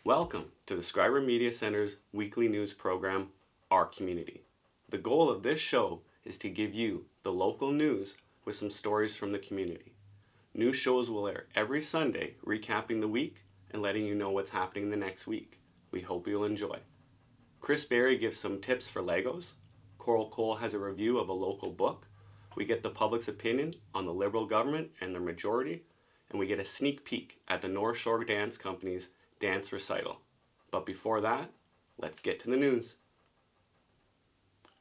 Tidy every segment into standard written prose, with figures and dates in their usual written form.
Welcome to the Schreiber Media Centre's weekly news program, Our Community. The goal of this show is to give you the local news with some stories from the community. New shows will air every Sunday, recapping the week and letting you know what's happening the next week. We hope you'll enjoy. Chris Berry gives some tips for Legos. Coral Cole has a review of a local book. We get the public's opinion on the Liberal government and their majority, and we get a sneak peek at the North Shore Dance Company's dance recital. But before that, let's get to the news.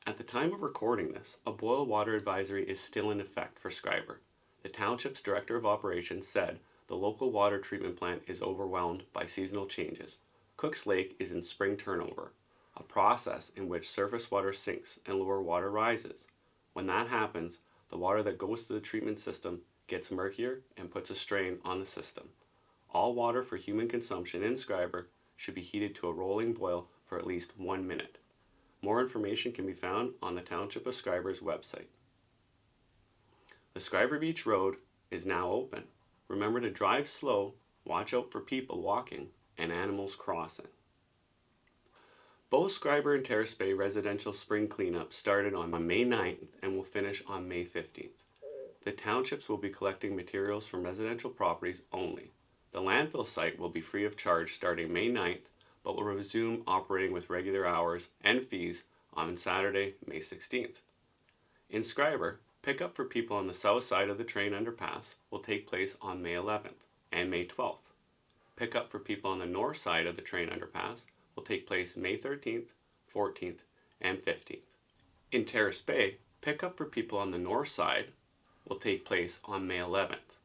At the time of recording this, a boil water advisory is still in effect for Schreiber. The township's director of operations said the local water treatment plant is overwhelmed by seasonal changes. Cooks Lake is in spring turnover, a process in which surface water sinks and lower water rises. When that happens, the water that goes to the treatment system gets murkier and puts a strain on the system. All water for human consumption in Schreiber should be heated to a rolling boil for at least 1 minute. More information can be found on the Township of Schreiber's website. The Schreiber Beach Road is now open. Remember to drive slow, watch out for people walking, and animals crossing. Both Schreiber and Terrace Bay residential spring cleanup started on May 9th and will finish on May 15th. The townships will be collecting materials from residential properties only. The landfill site will be free of charge starting May 9th, but will resume operating with regular hours and fees on Saturday, May 16th. In Schreiber, pickup for people on the south side of the train underpass will take place on May 11th and May 12th. Pickup for people on the north side of the train underpass will take place May 13th, 14th, and 15th. In Terrace Bay, pickup for people on the north side will take place on May 11th.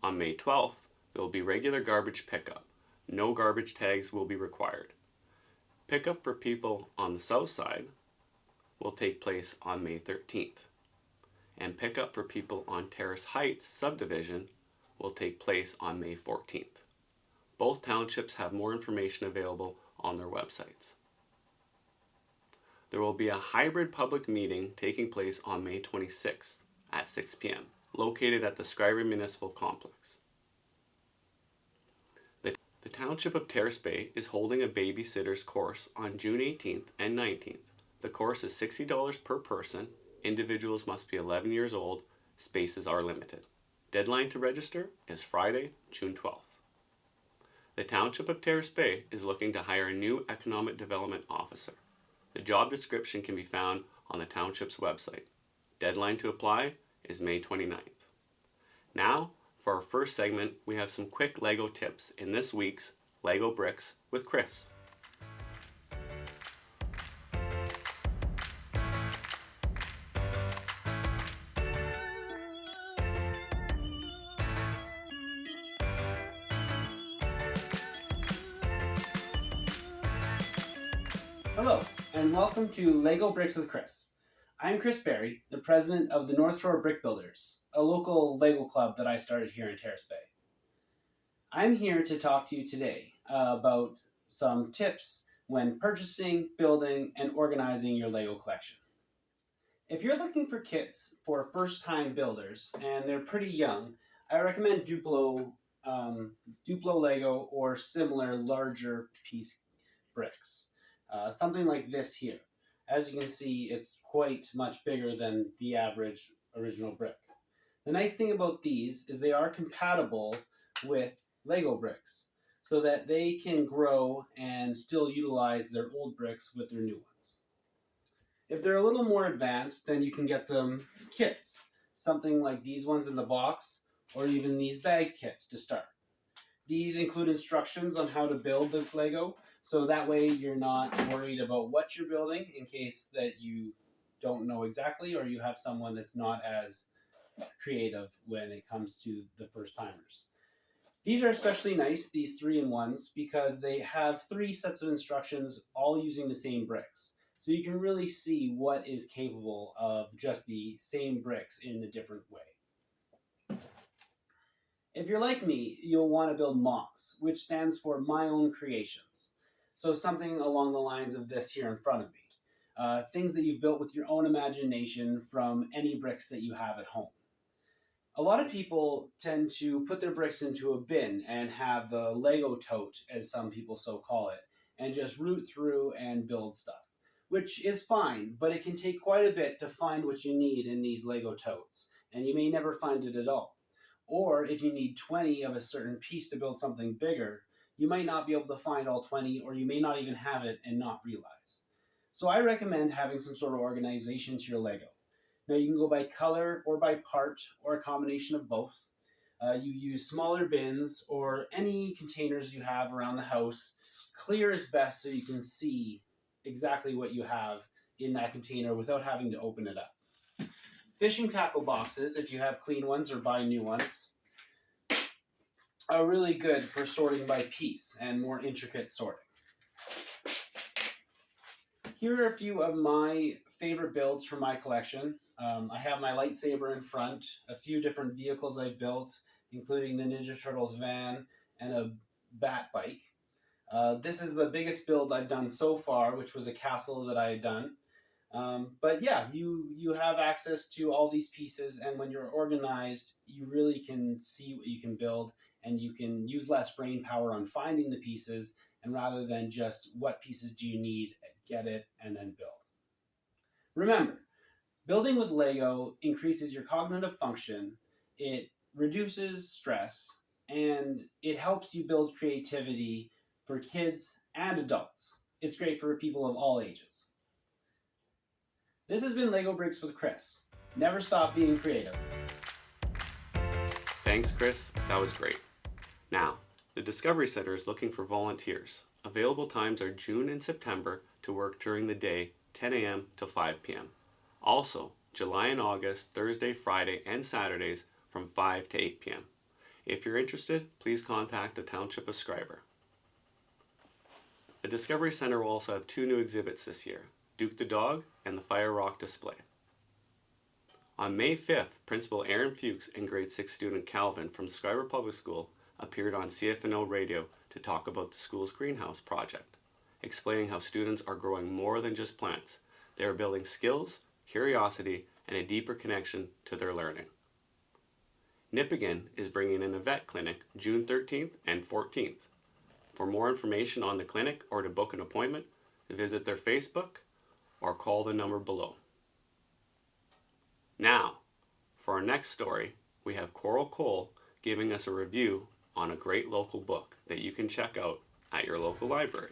On May 12th, there will be regular garbage pickup. No garbage tags will be required. Pickup for people on the south side will take place on May 13th. And pickup for people on Terrace Heights subdivision will take place on May 14th. Both townships have more information available on their websites. There will be a hybrid public meeting taking place on May 26th at 6 p.m., located at the Schreiber Municipal Complex. The Township of Terrace Bay is holding a babysitter's course on June 18th and 19th. The course is $60 per person. Individuals must be 11 years old. Spaces are limited. Deadline to register is Friday, June 12th. The Township of Terrace Bay is looking to hire a new economic development officer. The job description can be found on the Township's website. Deadline to apply is May 29th. Now, for our first segment, we have some quick Lego tips in this week's Lego Bricks with Chris. Hello, and welcome to Lego Bricks with Chris. I'm Chris Berry, the president of the North Shore Brick Builders, a local Lego club that I started here in Terrace Bay. I'm here to talk to you today about some tips when purchasing, building, and organizing your Lego collection. If you're looking for kits for first-time builders and they're pretty young, I recommend Duplo Lego or similar larger piece bricks. Something like this here. As you can see, it's quite much bigger than the average original brick. The nice thing about these is they are compatible with Lego bricks so that they can grow and still utilize their old bricks with their new ones. If they're a little more advanced, then you can get them kits, something like these ones in the box or even these bag kits to start. These include instructions on how to build the Lego, so that way you're not worried about what you're building in case that you don't know exactly or you have someone that's not as creative when it comes to the first timers. These are especially nice, these 3-in-1s, because they have 3 sets of instructions all using the same bricks. So you can really see what is capable of just the same bricks in a different way. If you're like me, you'll want to build MOCs, which stands for My Own Creations. So something along the lines of this here in front of me. Things that you've built with your own imagination from any bricks that you have at home. A lot of people tend to put their bricks into a bin and have the Lego tote, as some people so call it, and just root through and build stuff, which is fine, but it can take quite a bit to find what you need in these Lego totes, and you may never find it at all. Or if you need 20 of a certain piece to build something bigger, you might not be able to find all 20, or you may not even have it and not realize. So I recommend having some sort of organization to your Lego. Now you can go by color or by part or a combination of both. You use smaller bins or any containers you have around the house. Clear is best so you can see exactly what you have in that container without having to open it up. Fishing tackle boxes, if you have clean ones or buy new ones, are really good for sorting by piece and more intricate sorting. Here are a few of my favorite builds from my collection. I have my lightsaber in front, a few different vehicles I've built, including the Ninja Turtles van and a bat bike. This is the biggest build I've done so far, which was a castle that I had done. But yeah, you have access to all these pieces, and when you're organized, you really can see what you can build, and you can use less brain power on finding the pieces, and rather than just what pieces do you need, get it, and then build. Remember, building with Lego increases your cognitive function, it reduces stress, and it helps you build creativity for kids and adults. It's great for people of all ages. This has been Lego Bricks with Chris. Never stop being creative. Thanks, Chris. That was great. Now, the Discovery Centre is looking for volunteers. Available times are June and September to work during the day, 10 a.m. to 5 p.m. Also, July and August, Thursday, Friday, and Saturdays from 5 to 8 p.m. If you're interested, please contact the Township of Schreiber. The Discovery Centre will also have 2 new exhibits this year, Duke the Dog and the Fire Rock Display. On May 5th, Principal Aaron Fuchs and grade 6 student Calvin from the Schreiber Public School appeared on CFNO radio to talk about the school's greenhouse project, explaining how students are growing more than just plants. They are building skills, curiosity, and a deeper connection to their learning. Nipigon is bringing in a vet clinic June 13th and 14th. For more information on the clinic or to book an appointment, visit their Facebook or call the number below. Now, for our next story, we have Coral Cole giving us a review on a great local book that you can check out at your local library.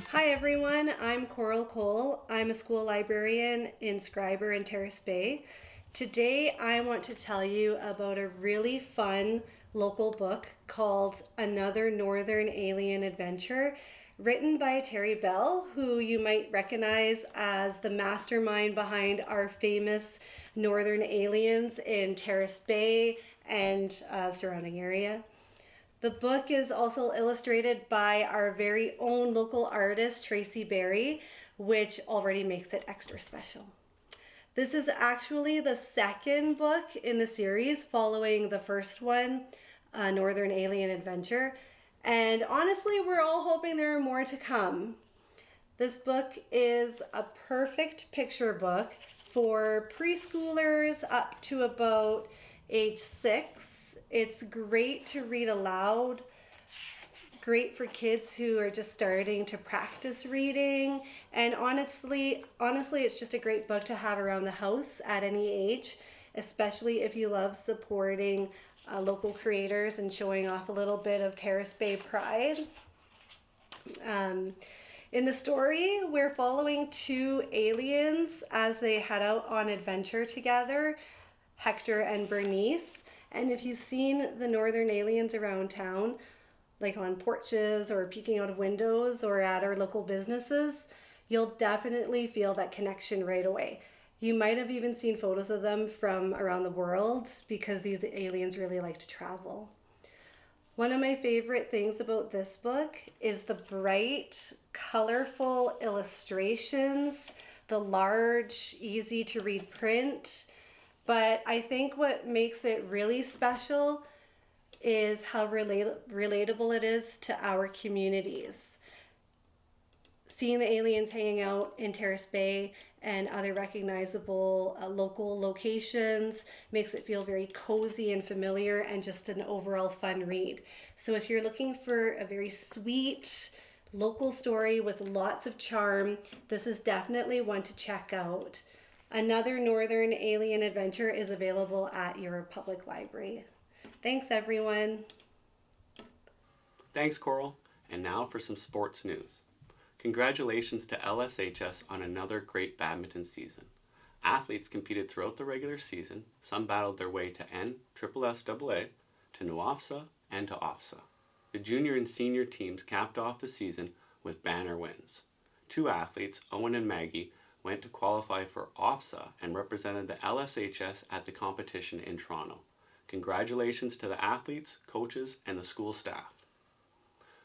Hi everyone, I'm Coral Cole. I'm a school librarian in Schreiber and Terrace Bay. Today I want to tell you about a really fun local book called Another Northern Alien Adventure, written by Terry Bell, who you might recognize as the mastermind behind our famous Northern Aliens in Terrace Bay and surrounding area. The book is also illustrated by our very own local artist, Tracy Berry, which already makes it extra special. This is actually the second book in the series following the first one, Northern Alien Adventure. And honestly, we're all hoping there are more to come. This book is a perfect picture book for preschoolers up to about age 6. It's great to read aloud, great for kids who are just starting to practice reading, and honestly, it's just a great book to have around the house at any age, especially if you love supporting local creators and showing off a little bit of Terrace Bay pride. In the story, we're following 2 aliens as they head out on adventure together, Hector and Bernice. And if you've seen the Northern Aliens around town, like on porches or peeking out of windows or at our local businesses, you'll definitely feel that connection right away. You might have even seen photos of them from around the world because these aliens really like to travel. One of my favorite things about this book is the bright, colorful illustrations, the large, easy to read print, But I think what makes it really special is how relatable it is to our communities. Seeing the aliens hanging out in Terrace Bay and other recognizable local locations makes it feel very cozy and familiar and just an overall fun read. So if you're looking for a very sweet local story with lots of charm, this is definitely one to check out. Another Northern Alien Adventure is available at your public library. Thanks, everyone. Thanks, Coral. And now for some sports news. Congratulations to LSHS on another great badminton season. Athletes competed throughout the regular season. Some battled their way to NSSAA, to NUAFSA, and to OFSA. The junior and senior teams capped off the season with banner wins. Two athletes, Owen and Maggie, went to qualify for OFSA and represented the LSHS at the competition in Toronto. Congratulations to the athletes, coaches, and the school staff.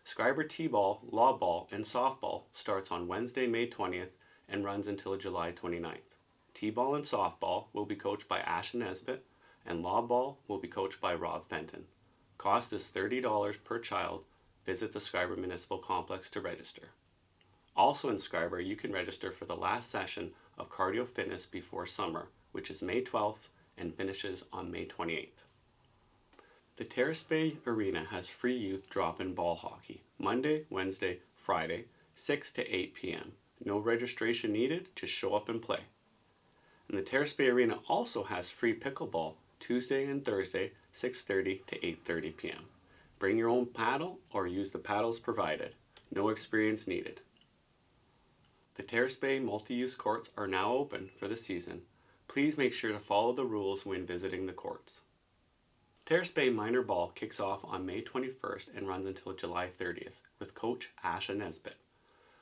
Schreiber T-ball, law ball, and softball starts on Wednesday, May 20th and runs until July 29th. T-ball and softball will be coached by Asha Nesbitt, and law ball will be coached by Rob Fenton. Cost is $30 per child. Visit the Schreiber Municipal Complex to register. Also in Schreiber, you can register for the last session of Cardio Fitness Before Summer, which is May 12th and finishes on May 28th. The Terrace Bay Arena has free youth drop-in ball hockey, Monday, Wednesday, Friday, 6 to 8 p.m. No registration needed, just show up and play. And the Terrace Bay Arena also has free pickleball, Tuesday and Thursday, 6:30 to 8:30 p.m. Bring your own paddle or use the paddles provided. No experience needed. The Terrace Bay multi-use courts are now open for the season. Please make sure to follow the rules when visiting the courts. Terrace Bay Minor Ball kicks off on May 21st and runs until July 30th with coach Asha Nesbitt.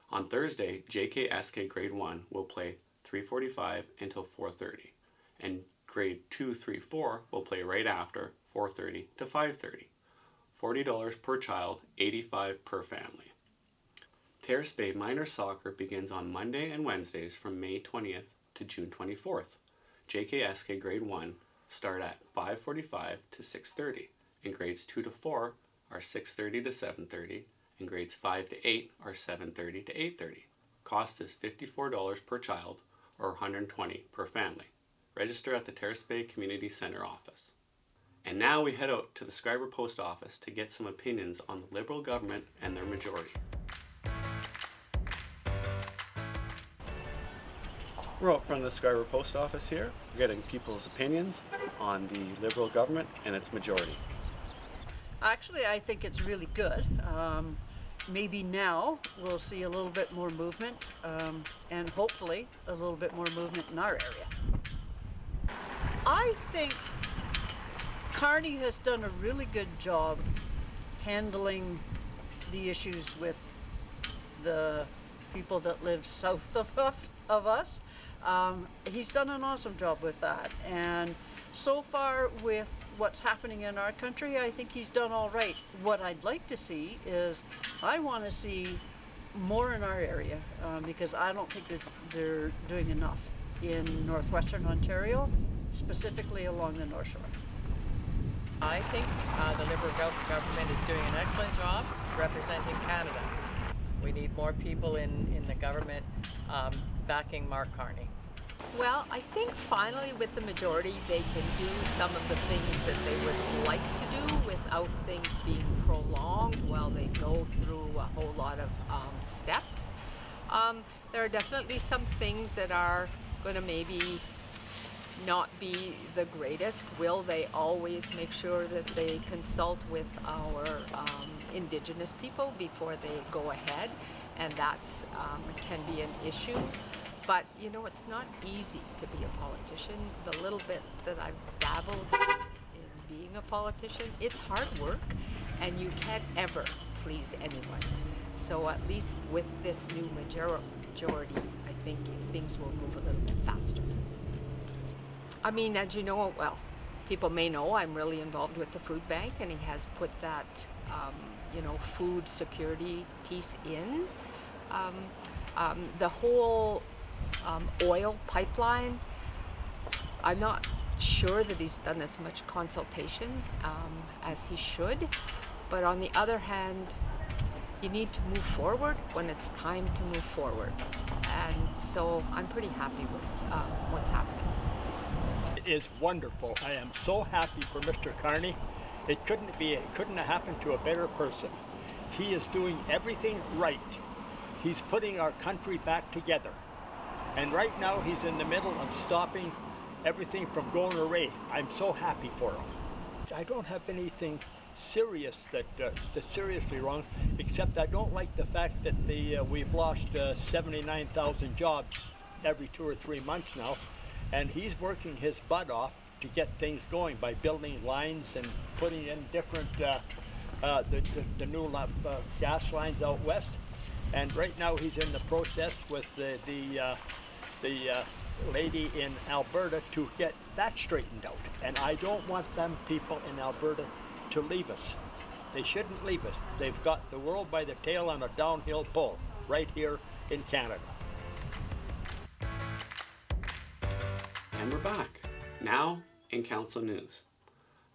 On Thursday, JKSK Grade 1 will play 3:45 until 4:30, and Grade 2, 3, 4 will play right after 4:30 to 5:30. $40 per child, $85 per family. Terrace Bay Minor Soccer begins on Monday and Wednesdays from May 20th to June 24th. JKSK Grade 1 start at 5:45 to 6:30, and grades 2 to 4 are 6:30 to 7:30, and grades 5 to 8 are 7:30 to 8:30. Cost is $54 per child or $120 per family. Register at the Terrace Bay Community Centre office. And now we head out to the Schreiber Post Office to get some opinions on the Liberal government and their majority. We're out from the Schreiber Post Office here, getting people's opinions on the Liberal government and its majority. Actually, I think it's really good. Maybe now we'll see a little bit more movement and hopefully a little bit more movement in our area. I think Carney has done a really good job handling the issues with the people that live south of us. He's done an awesome job with that, and so far with what's happening in our country, I think he's done all right. What I'd like to see is, I want to see more in our area because I don't think they're doing enough in northwestern Ontario, specifically along the North Shore. I think the Liberal government is doing an excellent job representing Canada. We need more people in the government backing Mark Carney. Well, I think finally with the majority they can do some of the things that they would like to do without things being prolonged while they go through a whole lot of steps. There are definitely some things that are going to maybe not be the greatest. Will they always make sure that they consult with our Indigenous people before they go ahead? And that's can be an issue. But you know, it's not easy to be a politician. The little bit that I've dabbled in being a politician, it's hard work, and you can't ever please anyone. So at least with this new majority, I think things will move a little bit faster. I mean, as you know, well, people may know I'm really involved with the food bank, and he has put that, food security piece in. The whole oil pipeline, I'm not sure that he's done as much consultation as he should. But on the other hand, you need to move forward when it's time to move forward. And so I'm pretty happy with what's happening. It is wonderful. I am so happy for Mr. Carney. It couldn't have happened to a better person. He is doing everything right. He's putting our country back together. And right now he's in the middle of stopping everything from going away. I'm so happy for him. I don't have anything serious that's seriously wrong, except I don't like the fact that we've lost 79,000 jobs every 2 or 3 months now, and he's working his butt off to get things going by building lines and putting in different the new gas lines out west. And right now he's in the process with the lady in Alberta to get that straightened out. And I don't want them people in Alberta to leave us. They shouldn't leave us. They've got the world by the tail on a downhill pull right here in Canada. And we're back. Now in council news.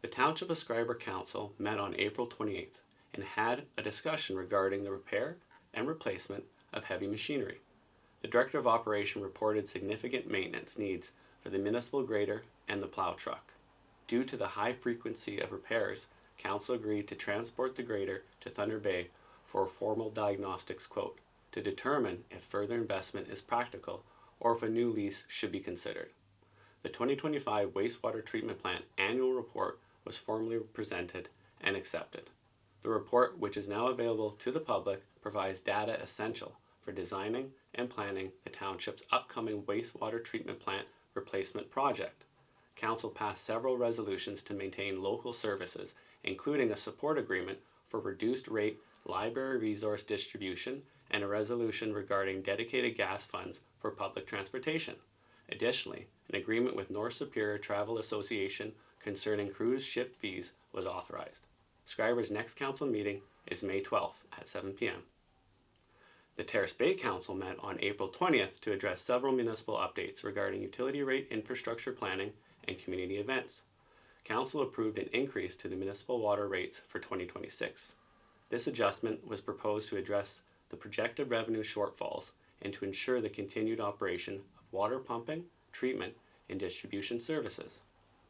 The Township of Schreiber Council met on April 28th and had a discussion regarding the repair and replacement of heavy machinery. The Director of Operation reported significant maintenance needs for the municipal grader and the plow truck. Due to the high frequency of repairs, Council agreed to transport the grader to Thunder Bay for a formal diagnostics quote to determine if further investment is practical or if a new lease should be considered. The 2025 wastewater treatment plant annual report was formally presented and accepted. The report, which is now available to the public, provides data essential for designing and planning the township's upcoming wastewater treatment plant replacement project. Council passed several resolutions to maintain local services, including a support agreement for reduced rate library resource distribution and a resolution regarding dedicated gas funds for public transportation. Additionally, an agreement with North Superior Travel Association concerning cruise ship fees was authorized. Schreiber's next council meeting is May 12th at 7 p.m. The Terrace Bay Council met on April 20th to address several municipal updates regarding utility rate infrastructure planning and community events. Council approved an increase to the municipal water rates for 2026. This adjustment was proposed to address the projected revenue shortfalls and to ensure the continued operation of water pumping, treatment, and distribution services.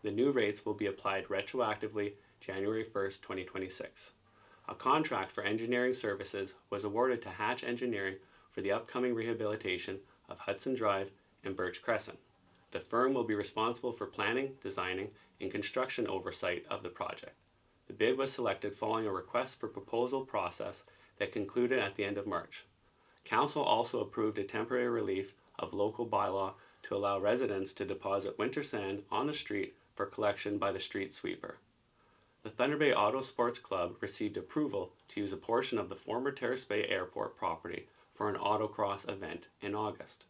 The new rates will be applied retroactively January 1st, 2026. A contract for engineering services was awarded to Hatch Engineering for the upcoming rehabilitation of Hudson Drive and Birch Crescent. The firm will be responsible for planning, designing, and construction oversight of the project. The bid was selected following a request for proposal process that concluded at the end of March. Council also approved a temporary relief of local bylaw to allow residents to deposit winter sand on the street for collection by the street sweeper. The Thunder Bay Auto Sports Club received approval to use a portion of the former Terrace Bay Airport property for an autocross event in August.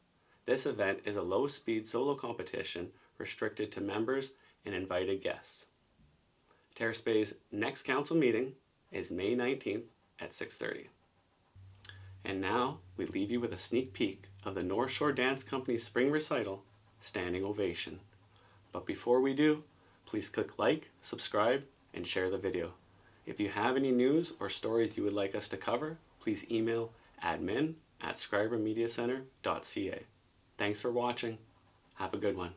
This event is a low-speed solo competition restricted to members and invited guests. Terrace Bay's next council meeting is May 19th at 6:30. And now we leave you with a sneak peek of the North Shore Dance Company's spring recital, Standing Ovation. But before we do, please click like, subscribe, and share the video. If you have any news or stories you would like us to cover, please email admin@schreibermediacentre.ca. Thanks for watching. Have a good one.